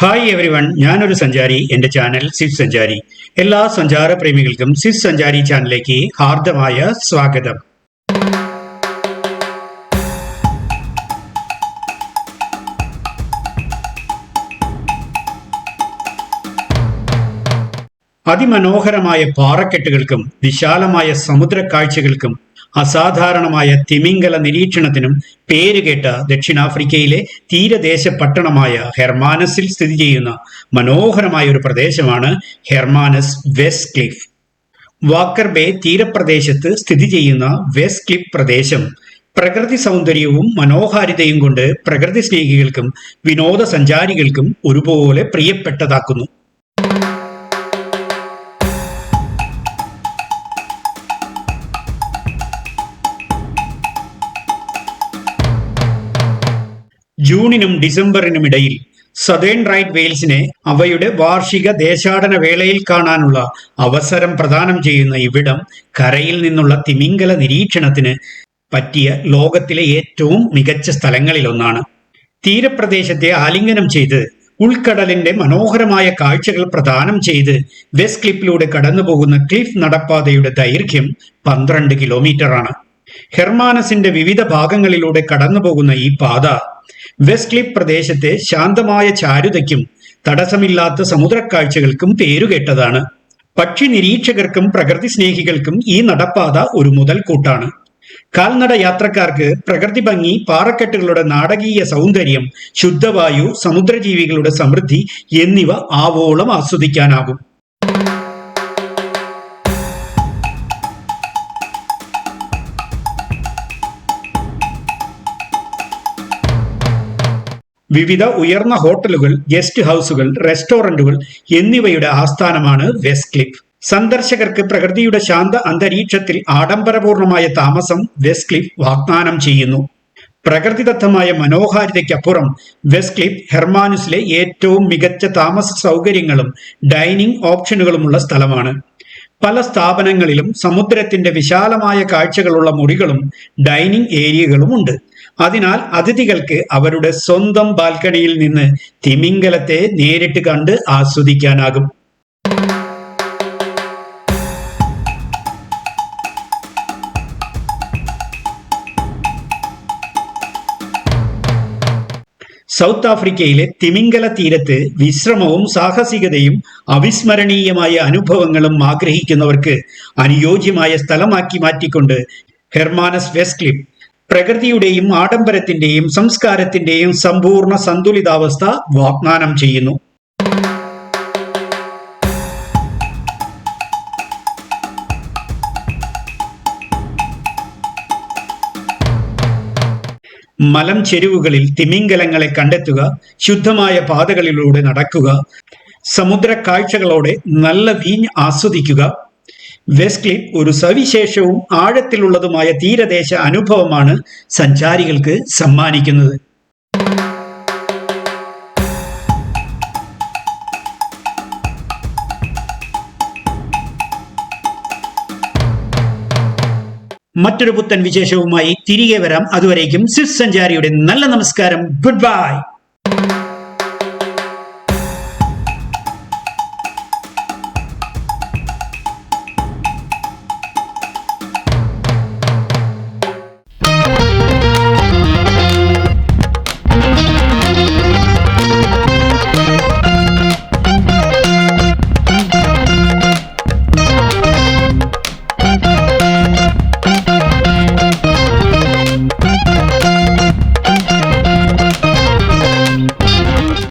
Hi every one, ഞാനൊരു സഞ്ചാരി. എൻ്റെ ചാനൽ സിസ് സഞ്ചാരി. എല്ലാ സഞ്ചാര പ്രേമികൾക്കും സിസ് സഞ്ചാരി ചാനലിലേക്ക് ഹാർദമായ സ്വാഗതം. അതിമനോഹരമായ പാറക്കെട്ടുകൾക്കും വിശാലമായ സമുദ്ര കാഴ്ചകൾക്കും അസാധാരണമായ തിമിംഗല നിരീക്ഷണത്തിനും പേരുകേട്ട ദക്ഷിണാഫ്രിക്കയിലെ തീരദേശ പട്ടണമായ ഹെർമാനസിൽ സ്ഥിതി ചെയ്യുന്ന മനോഹരമായ ഒരു പ്രദേശമാണ് ഹെർമാനസ് വെസ്റ്റ് ക്ലിഫ്. വാക്കർ ബേ തീരപ്രദേശത്ത് സ്ഥിതി ചെയ്യുന്ന വെസ്റ്റ് ക്ലിഫ് പ്രദേശം പ്രകൃതി സൗന്ദര്യവും മനോഹാരിതയും കൊണ്ട് പ്രകൃതി സ്നേഹികൾക്കും വിനോദസഞ്ചാരികൾക്കും ഒരുപോലെ പ്രിയപ്പെട്ടതാക്കുന്നു. ജൂണിനും ഡിസംബറിനുമിടയിൽ സതേൺ റൈറ്റ് വെയിൽസിനെ അവയുടെ വാർഷിക ദേശാടന വേളയിൽ കാണാനുള്ള അവസരം പ്രദാനം ചെയ്യുന്ന ഇവിടം കരയിൽ നിന്നുള്ള തിമിംഗല നിരീക്ഷണത്തിന് പറ്റിയ ലോകത്തിലെ ഏറ്റവും മികച്ച സ്ഥലങ്ങളിലൊന്നാണ്. തീരപ്രദേശത്തെ ആലിംഗനം ചെയ്ത് ഉൾക്കടലിന്റെ മനോഹരമായ കാഴ്ചകൾ പ്രദാനം ചെയ്ത് വെസ്റ്റ് ക്ലിഫിലൂടെ കടന്നുപോകുന്ന ക്ലിഫ് നടപ്പാതയുടെ ദൈർഘ്യം 12 കിലോമീറ്ററാണ്. ഹെർമാനസിന്റെ വിവിധ ഭാഗങ്ങളിലൂടെ കടന്നുപോകുന്ന ഈ പാത വെസ്റ്റ് ക്ലിഫ് പ്രദേശത്തെ ശാന്തമായ ചാരുതയ്ക്കും തടസ്സമില്ലാത്ത സമുദ്രക്കാഴ്ചകൾക്കും പേരുകേട്ടതാണ്. പക്ഷി നിരീക്ഷകർക്കും പ്രകൃതി സ്നേഹികൾക്കും ഈ നടപ്പാത ഒരു മുതൽക്കൂട്ടാണ്. കാൽനട യാത്രക്കാർക്ക് പ്രകൃതി ഭംഗി, പാറക്കെട്ടുകളുടെ നാടകീയ സൗന്ദര്യം, ശുദ്ധവായു, സമുദ്രജീവികളുടെ സമൃദ്ധി എന്നിവ ആവോളം ആസ്വദിക്കാനാകും. വിവിധ ഉയർന്ന ഹോട്ടലുകൾ, ഗസ്റ്റ് ഹൗസുകൾ, റെസ്റ്റോറന്റുകൾ എന്നിവയുടെ ആസ്ഥാനമാണ് വെസ്റ്റ് ക്ലിഫ്. സന്ദർശകർക്ക് പ്രകൃതിയുടെ ശാന്ത അന്തരീക്ഷത്തിൽ ആഡംബരപൂർണമായ താമസം വെസ്റ്റ് ക്ലിഫ് വാഗ്ദാനം ചെയ്യുന്നു. പ്രകൃതിദത്തമായ മനോഹാരിതയ്ക്കപ്പുറം വെസ്റ്റ് ക്ലിഫ് ഹെർമാനസിലെ ഏറ്റവും മികച്ച താമസ സൗകര്യങ്ങളും ഡൈനിങ് ഓപ്ഷനുകളുമുള്ള സ്ഥലമാണ്. പല സ്ഥാപനങ്ങളിലും സമുദ്രത്തിന്റെ വിശാലമായ കാഴ്ചകളുള്ള മുറികളും ഡൈനിങ് ഏരിയകളും ഉണ്ട്. അതിനാൽ അതിഥികൾക്ക് അവരുടെ സ്വന്തം ബാൽക്കണിയിൽ നിന്ന് തിമിംഗലത്തെ നേരിട്ട് കണ്ട് ആസ്വദിക്കാനാകും. സൗത്ത് ആഫ്രിക്കയിലെ തിമിംഗല തീരത്ത് വിശ്രമവും സാഹസികതയും അവിസ്മരണീയമായ അനുഭവങ്ങളും ആഗ്രഹിക്കുന്നവർക്ക് അനുയോജ്യമായ സ്ഥലമാക്കി മാറ്റിക്കൊണ്ട് ഹെർമാനസ് വെസ്റ്റ് ക്ലിഫ് പ്രകൃതിയുടെയും ആഡംബരത്തിന്റെയും സംസ്കാരത്തിന്റെയും സമ്പൂർണ്ണ സന്തുലിതാവസ്ഥ വാഗ്ദാനം ചെയ്യുന്നു. മലം ചെരുവുകളിൽ തിമിംഗലങ്ങളെ കണ്ടെത്തുക, ശുദ്ധമായ പാതകളിലൂടെ നടക്കുക, സമുദ്ര കാഴ്ചകളോടെ നല്ല വീഞ്ഞ് ആസ്വദിക്കുക. വെസ്റ്റ് ക്ലിഫ് ഒരു സവിശേഷവും ആഴത്തിലുള്ളതുമായ തീരദേശ അനുഭവമാണ് സഞ്ചാരികൾക്ക് സമ്മാനിക്കുന്നത്. മറ്റൊരു പുത്തൻ വിശേഷവുമായി തിരികെ വരാം. അതുവരേക്കും സിസ് സഞ്ചാരിയുടെ നല്ല നമസ്കാരം. Good bye.